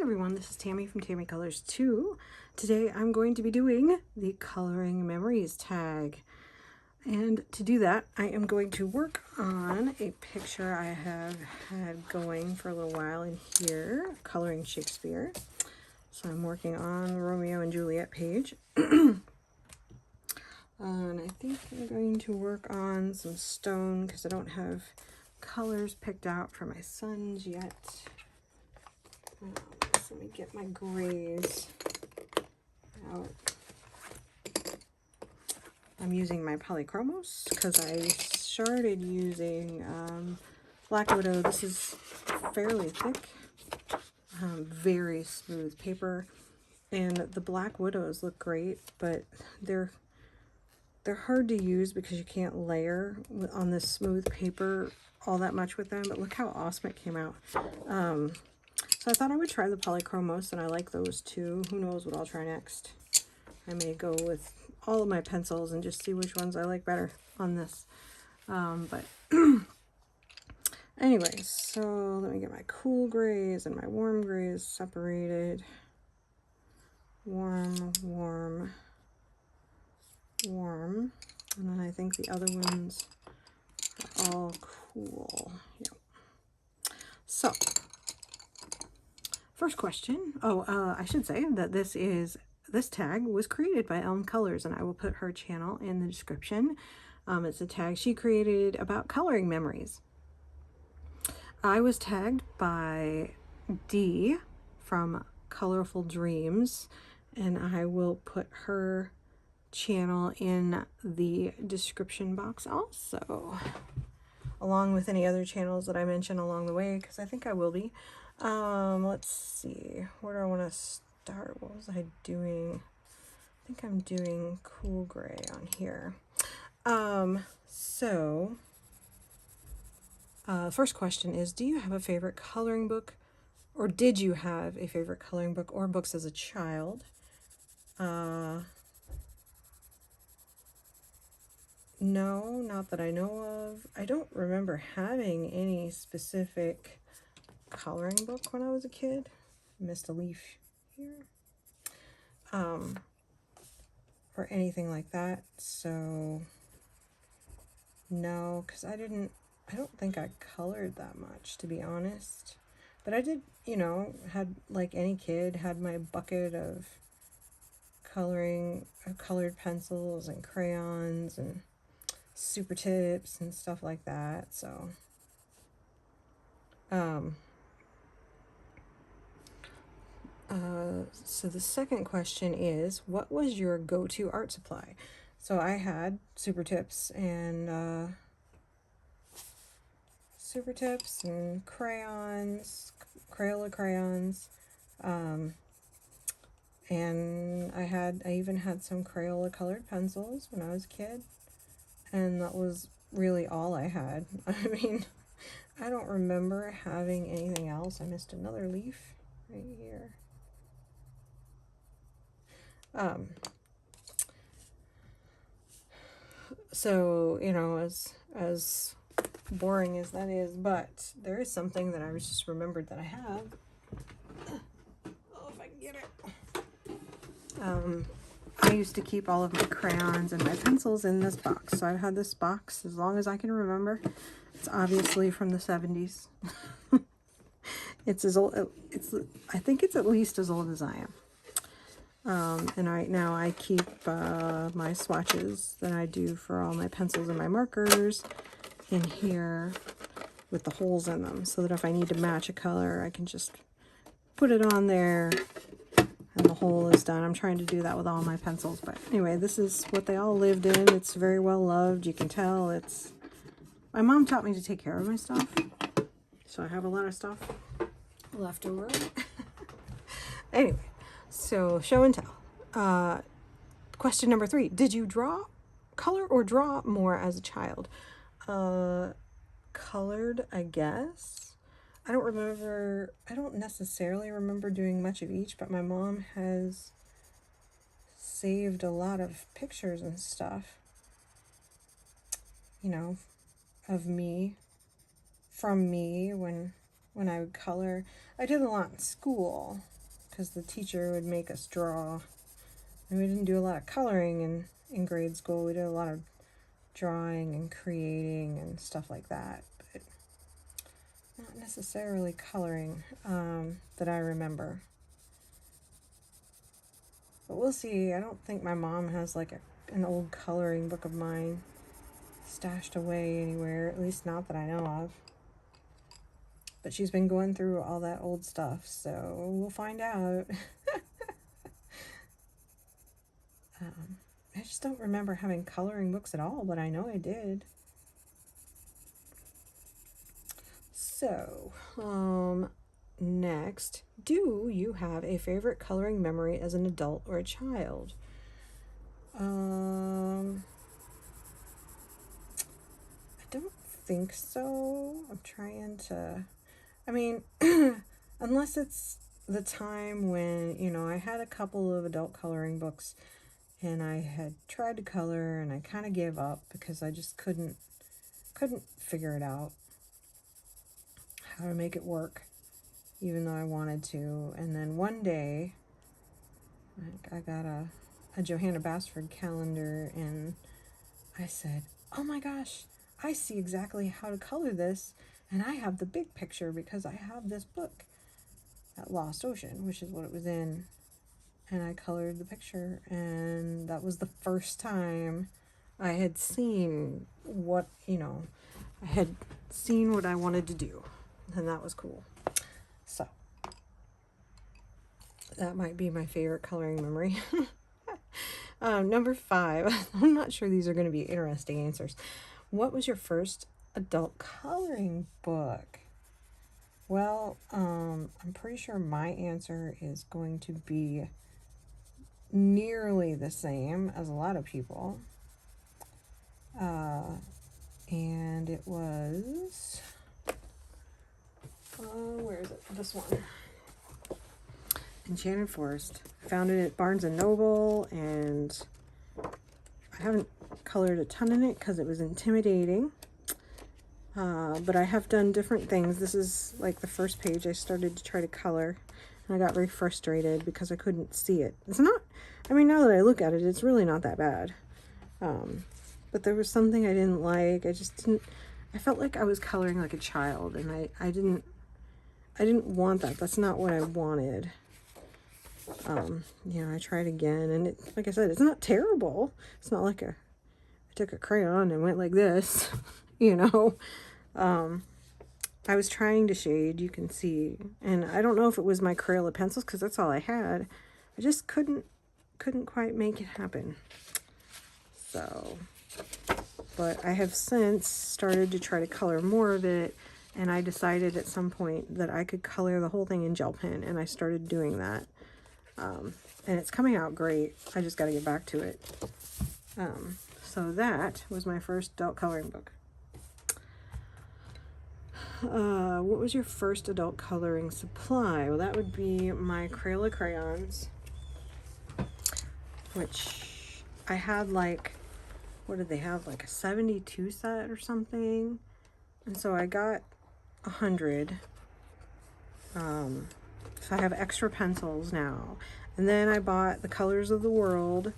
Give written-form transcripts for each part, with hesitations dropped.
everyone, this is Tammy from Tammy Colors 2. Today I'm going to be doing the Coloring Memories tag. And to do that, I am going to work on a picture I have had going for a little while in here, coloring Shakespeare. So I'm working on the Romeo and Juliet page. And I think I'm going to work on some stone because I don't have colors picked out for my sons yet. So let me get my grays out. I'm using my polychromos because I started using Black Widow. This is fairly thick, very smooth paper, and the Black Widows look great, but they're hard to use because you can't layer on this smooth paper all that much with them. But look how awesome it came out. So I thought I would try the polychromos, and I like those too. Who knows what I'll try next. I may go with all of my pencils and just see which ones I like better on this. But anyways, so let me get my cool grays and my warm grays separated. Warm, warm, warm. And then I think the other ones are all cool. Yep. So, first question. I should say that this tag was created by Elm Colors, and I will put her channel in the description. It's a tag she created about coloring memories. I was tagged by Dee from Colorful Dreams, and I will put her channel in the description box also, along with any other channels that I mention along the way, because I think I will be. Let's see, where do I want to start? What was I doing? I think I'm doing cool gray on here. First question is, do you have a favorite coloring book, or did you have a favorite coloring book or books as a child? No, not that I know of. I don't remember having any specific coloring book when I was a kid. Missed a leaf here. Or anything like that. So no, because I don't think I colored that much, to be honest. But I did, had, like any kid, had my bucket of colored pencils and crayons and super tips and stuff like that. So so the second question is, what was your go-to art supply? So I had super tips and crayons, Crayola crayons, and I even had some Crayola colored pencils when I was a kid, and that was really all I had. I mean, I don't remember having anything else. I missed another leaf right here. So, as boring as that is, but there is something that I was just remembered that I have. Oh, if I can get it. I used to keep all of my crayons and my pencils in this box. So I've had this box as long as I can remember. It's obviously from the 70s. It's as old, I think it's at least as old as I am. And right now I keep my swatches that I do for all my pencils and my markers in here with the holes in them, so that if I need to match a color, I can just put it on there and the hole is done. I'm trying to do that with all my pencils, but anyway, this is what they all lived in. It's very well loved. You can tell my mom taught me to take care of my stuff, so I have a lot of stuff left over. Anyway, so show and tell. Question number 3, did you color or draw more as a child? Colored, I guess. I don't necessarily remember doing much of each, but my mom has saved a lot of pictures and stuff, of me, from me when I would color. I did a lot in school, because the teacher would make us draw. And we didn't do a lot of coloring in grade school. We did a lot of drawing and creating and stuff like that, but not necessarily coloring that I remember. But we'll see. I don't think my mom has like an old coloring book of mine stashed away anywhere, at least not that I know of. But she's been going through all that old stuff, so we'll find out. I just don't remember having coloring books at all, but I know I did. So, next, do you have a favorite coloring memory as an adult or a child? I don't think so. I'm trying to, I mean, unless it's the time when, you know, I had a couple of adult coloring books and I had tried to color and I kind of gave up because I just couldn't figure it out how to make it work, even though I wanted to. And then one day I got a Johanna Basford calendar and I said, oh my gosh, I see exactly how to color this, and I have the big picture because I have this book at Lost Ocean, which is what it was in. And I colored the picture, and that was the first time I had seen what, you know, I had seen what I wanted to do, and that was cool. So that might be my favorite coloring memory. Number 5, I'm not sure these are going to be interesting answers. What was your first adult coloring book? Well, I'm pretty sure my answer is going to be nearly the same as a lot of people. And it was, where is it? This one. Enchanted Forest. I found it at Barnes & Noble, and I haven't colored a ton in it because it was intimidating. But I have done different things. This is like the first page I started to try to color, and I got very frustrated because I couldn't see it. It's not, I mean, now that I look at it, it's really not that bad. But there was something I didn't like. I just didn't, I felt like I was coloring like a child, and I didn't want that. That's not what I wanted. You know, I tried again, and it, like I said, it's not terrible. It's not like I took a crayon and went like this, you know. I was trying to shade, you can see, and I don't know if it was my Crayola pencils, because that's all I had. I just couldn't quite make it happen. So, but I have since started to try to color more of it, and I decided at some point that I could color the whole thing in gel pen, and I started doing that. And it's coming out great. I just got to get back to it. So that was my first adult coloring book. What was your first adult coloring supply? Well, that would be my Crayola crayons, which I had like, what did they have? Like a 72 set or something. And so I got 100. So I have extra pencils now. And then I bought the Colors of the World,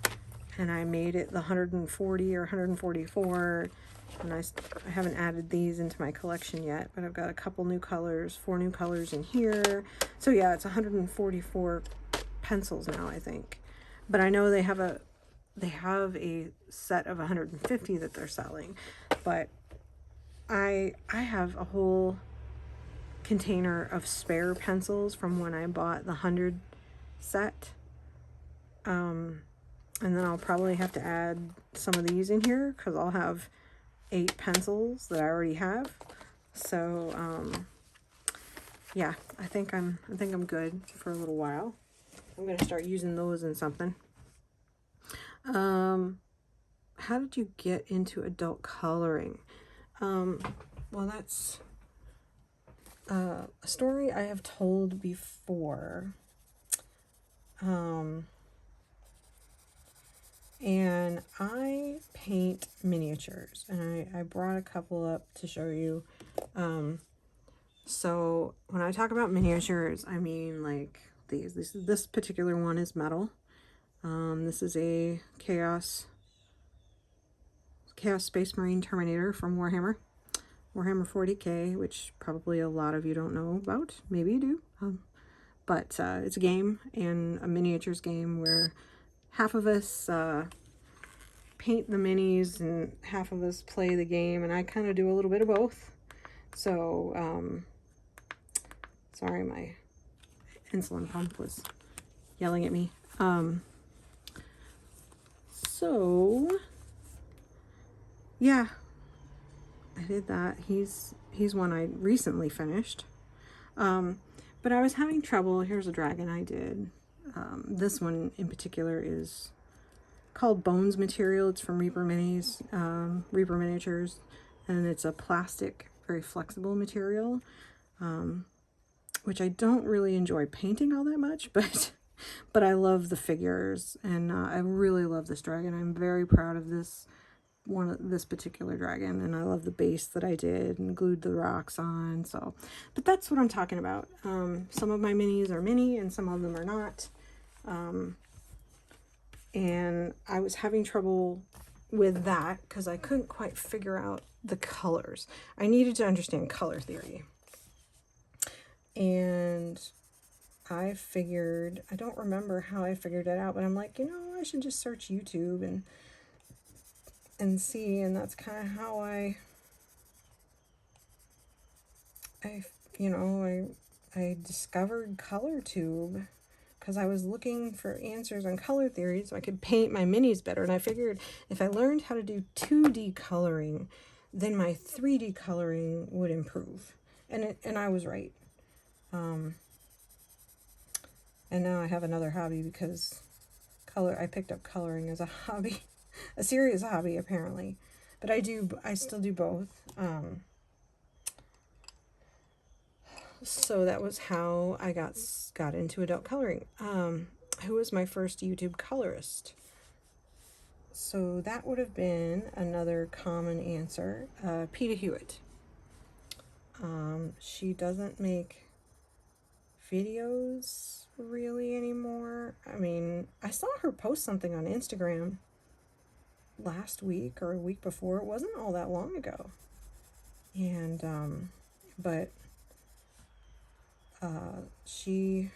and I made it the 140 or 144. And I haven't added these into my collection yet, but I've got a couple new colors, 4 new colors in here. So yeah, it's 144 pencils now, I think. But I know they have a set of 150 that they're selling. But I have a whole container of spare pencils from when I bought the 100 set. And then I'll probably have to add some of these in here because I'll have 8 pencils that I already have. So yeah, I think I'm good for a little while. I'm gonna start using those in something. How did you get into adult coloring? Well, that's a story I have told before. And I paint miniatures, and I brought a couple up to show you. So when I talk about miniatures, I mean like these. This particular one is metal. This is a Chaos Space Marine Terminator from Warhammer 40K, which probably a lot of you don't know about. Maybe you do. But it's a game, and a miniatures game, where half of us paint the minis and half of us play the game, and I kind of do a little bit of both. So, sorry, my insulin pump was yelling at me. So, yeah, I did that. He's one I recently finished. But I was having trouble. Here's a dragon I did. This one in particular is called Bones Material. It's from Reaper Minis, Reaper Miniatures, and it's a plastic, very flexible material, which I don't really enjoy painting all that much, but I love the figures, and I really love this dragon. I'm very proud of this particular dragon, and I love the base that I did and glued the rocks on. So, but that's what I'm talking about. Some of my minis are mini and some of them are not. And I was having trouble with that because I couldn't quite figure out the colors. I needed to understand color theory. And I figured, I don't remember how I figured it out, but I'm like, I should just search YouTube and see, and that's kind of how I discovered ColorTube, because I was looking for answers on color theory so I could paint my minis better, and I figured if I learned how to do 2D coloring, then my 3D coloring would improve, and I was right. And now I have another hobby because I picked up coloring as a hobby. A serious hobby, apparently, but I still do both. So that was how I got into adult coloring. Who was my first YouTube colorist? So that would have been another common answer, Peta Hewitt. She doesn't make videos really anymore. I mean, I saw her post something on Instagram last week or a week before. It wasn't all that long ago, and but you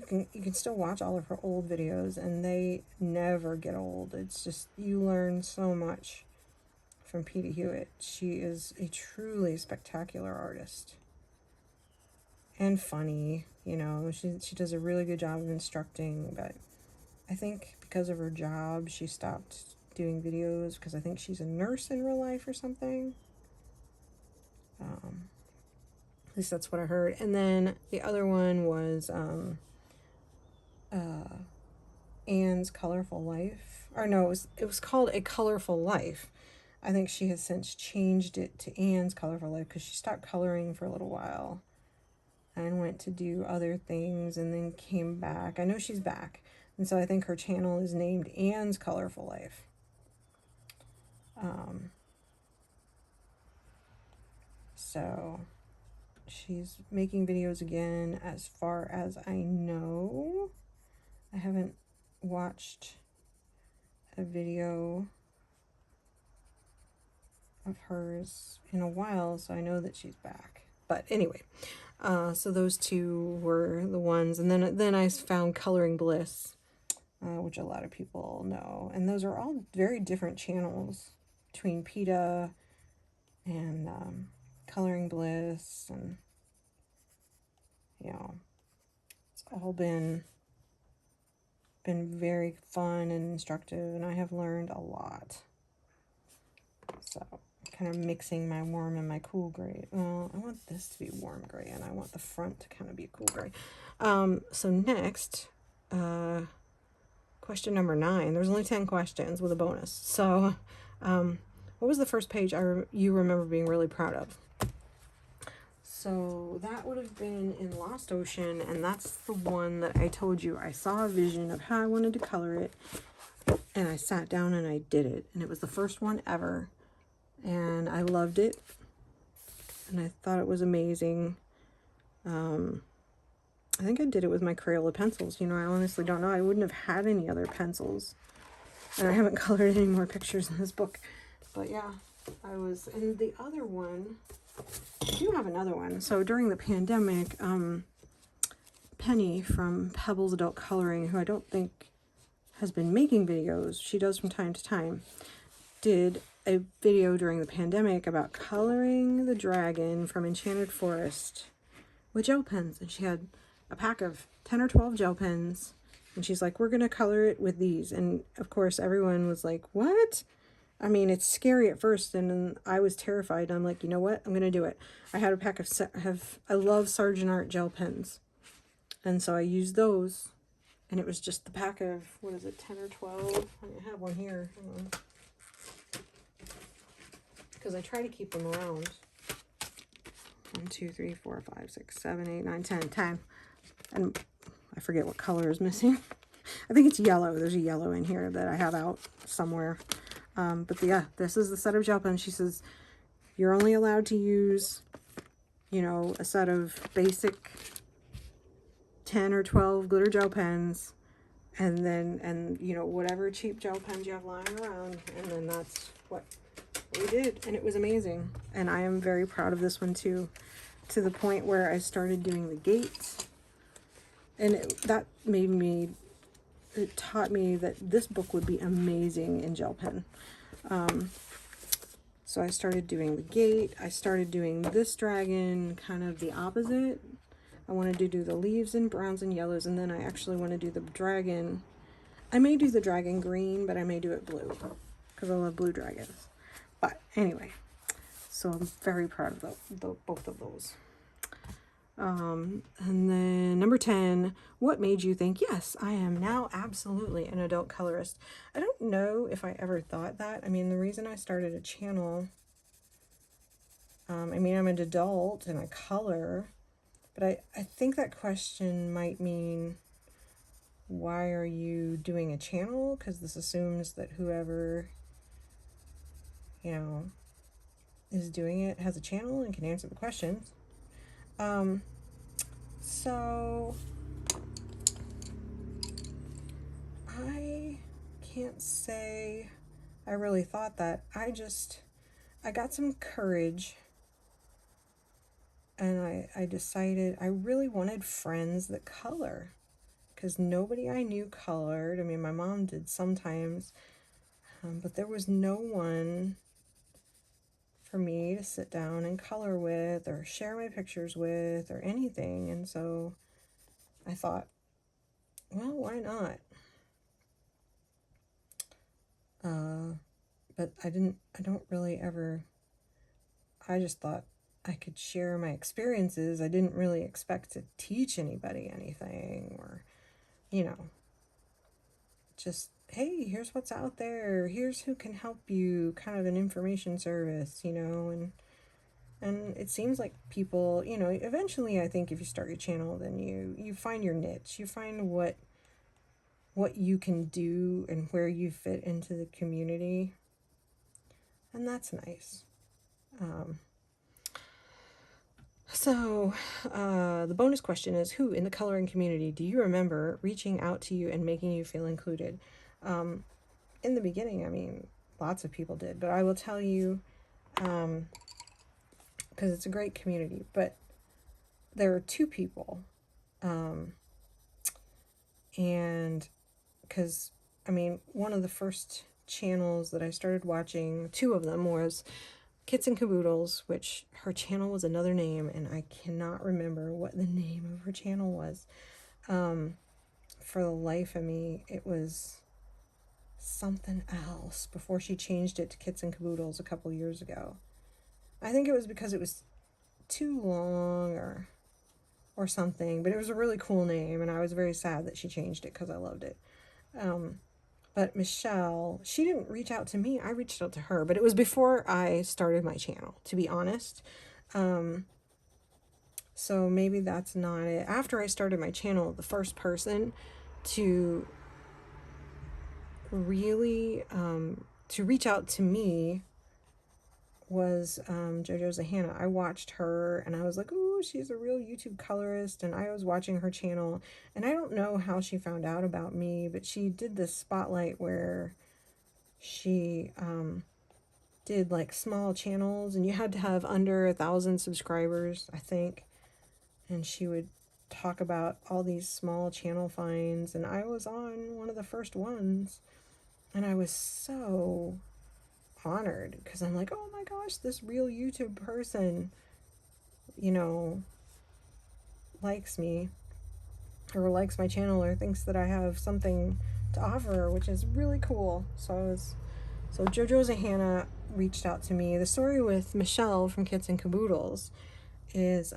can still watch all of her old videos, and they never get old. It's just, you learn so much from Peta Hewitt. She is a truly spectacular artist and funny. She does a really good job of instructing, but I think because of her job, she stopped doing videos because I think she's a nurse in real life or something. At least that's what I heard. And then the other one was Anne's Colorful Life. Or no, it was called A Colorful Life. I think she has since changed it to Anne's Colorful Life because she stopped coloring for a little while and went to do other things and then came back. I know she's back. And so I think her channel is named Anne's Colorful Life. So she's making videos again as far as I know. I haven't watched a video of hers in a while, so I know that she's back. But anyway, so those two were the ones. And then I found Coloring Bliss, which a lot of people know. And those are all very different channels between PETA and Coloring Bliss. And, it's all been very fun and instructive, and I have learned a lot. So, kind of mixing my warm and my cool gray. Well, I want this to be warm gray, and I want the front to kind of be a cool gray. So next, question number 9. There's only 10 questions with a bonus. So, what was the first page you remember being really proud of? So that would have been in Lost Ocean, and that's the one that I told you I saw a vision of how I wanted to color it, and I sat down and I did it, and it was the first one ever, and I loved it, and I thought it was amazing. I think I did it with my Crayola pencils. You know, I honestly don't know. I wouldn't have had any other pencils. And I haven't colored any more pictures in this book. But yeah, I was, and the other one, I do have another one. So during the pandemic, Penny from Pebbles Adult Coloring, who I don't think has been making videos, she does from time to time, did a video during the pandemic about coloring the dragon from Enchanted Forest with gel pens. And she had a pack of 10 or 12 gel pens. And she's like, we're going to color it with these. And of course, everyone was like, what? I mean, it's scary at first. And then I was terrified. I'm like, you know what? I'm going to do it. I had a pack of, I love Sargent Art gel pens. And so I used those. And it was just the pack of, what is it, 10 or 12? I have one here. Hang on. Because I try to keep them around. 1, 2, 3, 4, 5, 6, 7, 8, 9, 10, 10. And I forget what color is missing. I think it's yellow. There's a yellow in here that I have out somewhere. But yeah, this is the set of gel pens. She says you're only allowed to use, you know, a set of basic 10 or 12 glitter gel pens. And you know, whatever cheap gel pens you have lying around. And then that's what we did. And it was amazing. And I am very proud of this one too. To the point where I started doing the gates. And that made me, it taught me that this book would be amazing in gel pen. So I started doing the gate. I started doing this dragon kind of the opposite. I wanted to do the leaves in browns and yellows, and then I actually want to do the dragon. I may do the dragon green, but I may do it blue because I love blue dragons. But anyway, so I'm very proud of both of those. And then number 10, what made you think, yes, I am now absolutely an adult colorist? I don't know if I ever thought that. I mean, the reason I started a channel, I mean, I'm an adult and I color, but I think that question might mean, why are you doing a channel? Because this assumes that whoever, you know, is doing it has a channel and can answer the questions. So I can't say I really thought that. I got some courage and I decided I really wanted friends that color because nobody I knew colored. I mean, my mom did sometimes, but there was no one for me to sit down and color with or share my pictures with or anything. And so I thought, well, why not? But I don't really ever, I just thought I could share my experiences. I didn't really expect to teach anybody anything or, you know, just, hey, here's what's out there. Here's who can help you, kind of an information service, you know, and it seems like people, you know, eventually I think if you start your channel, then you find your niche. You find what you can do and where you fit into the community. And that's nice. So the bonus question is, who in the coloring community do you remember reaching out to you and making you feel included? In the beginning, I mean, lots of people did, but I will tell you, because it's a great community, but there are 2 people, and because, I mean, one of the first channels that I started watching, 2 of them, was Kits and Caboodles, which her channel was another name, and I cannot remember what the name of her channel was. For the life of me, it was something else before she changed it to Kits and Caboodles a couple years ago. I think it was because it was too long or something, but it was a really cool name, and I was very sad that she changed it because I loved it. But Michelle, she didn't reach out to me. I reached out to her, but it was before I started my channel, to be honest. So maybe that's not it. After I started my channel, the first person to really, to reach out to me was JoJo Zahana. I watched her and I was like, ooh, she's a real YouTube colorist, and I was watching her channel, and I don't know how she found out about me, but she did this spotlight where she did like small channels, and you had to have under 1,000 subscribers, I think, and she would talk about all these small channel finds, and I was on one of the first ones, and I was so honored because I'm like, oh my gosh, this real YouTube person, you know, likes me or likes my channel or thinks that I have something to offer, which is really cool. So JoJo's a Hannah reached out to me. The story with Michelle from Kits and Caboodles is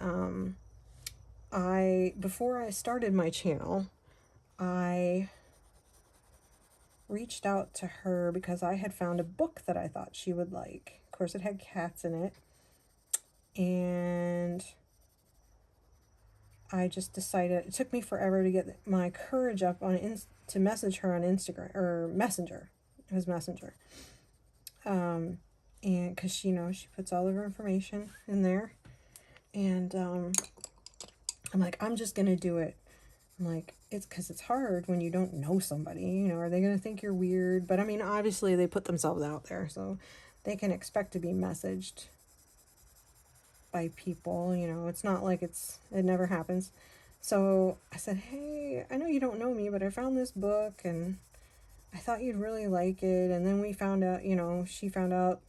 before I started my channel, I reached out to her because I had found a book that I thought she would like. Of course, it had cats in it, and I just decided, it took me forever to get my courage up to message her on Instagram, or Messenger. It was Messenger. And because she puts all of her information in there, and I'm like, I'm just gonna do it. I'm like, it's because it's hard when you don't know somebody, are they gonna think you're weird? But I mean, obviously they put themselves out there, so they can expect to be messaged by people, it's not like it never happens. So I said, hey, I know you don't know me, but I found this book and I thought you'd really like it. And then we found out, she found out,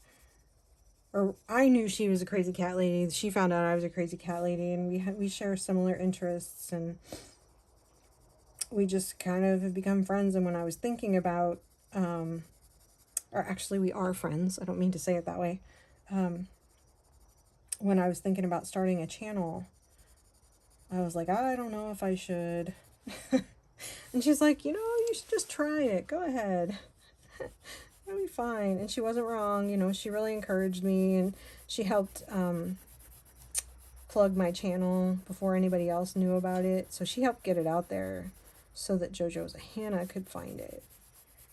or I knew she was a crazy cat lady. She found out I was a crazy cat lady, and we share similar interests, and we just kind of have become friends. And when I was thinking about, or actually we are friends, I don't mean to say it that way, when I was thinking about starting a channel, I was like, I don't know if I should. And she's like, you should just try it. Go ahead. It'll be fine. And she wasn't wrong. She really encouraged me, and she helped plug my channel before anybody else knew about it. So she helped get it out there so that JoJo's a Hannah could find it.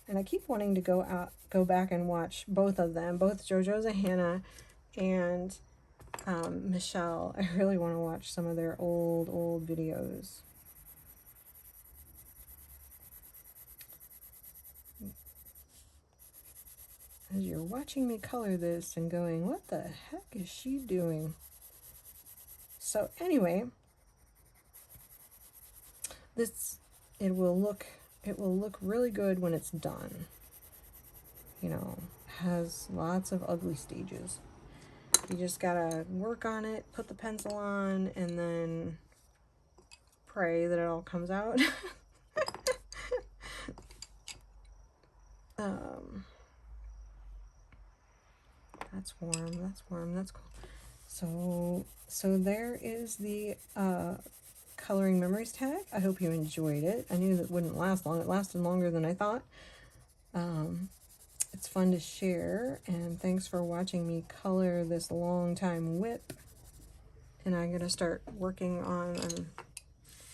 And I keep wanting to go back and watch both of them, both JoJo's a Hannah and Michelle. I really want to watch some of their old videos. As you're watching me color this and going, what the heck is she doing? So anyway, it will look really good when it's done. Has lots of ugly stages. You just gotta work on it, put the pencil on, and then pray that it all comes out. That's warm, that's cool. So there is the coloring memories tag. I hope you enjoyed it. I knew that wouldn't last long. It lasted longer than I thought. It's fun to share, and thanks for watching me color this long time whip. And I'm gonna start working on,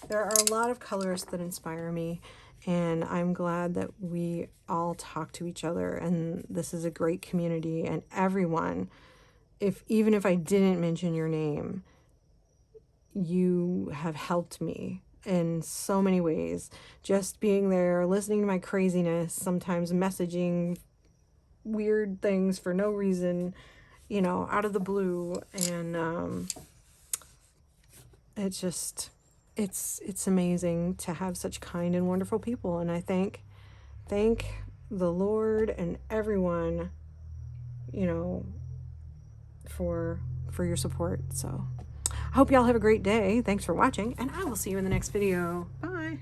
there are a lot of colorists that inspire me, and I'm glad that we all talk to each other, and this is a great community, and everyone, even if I didn't mention your name, you have helped me in so many ways. Just being there, listening to my craziness, sometimes messaging weird things for no reason, out of the blue, and it's amazing to have such kind and wonderful people, and I thank the Lord and everyone, for your support. So I hope y'all have a great day. Thanks for watching, and I will see you in the next video. Bye.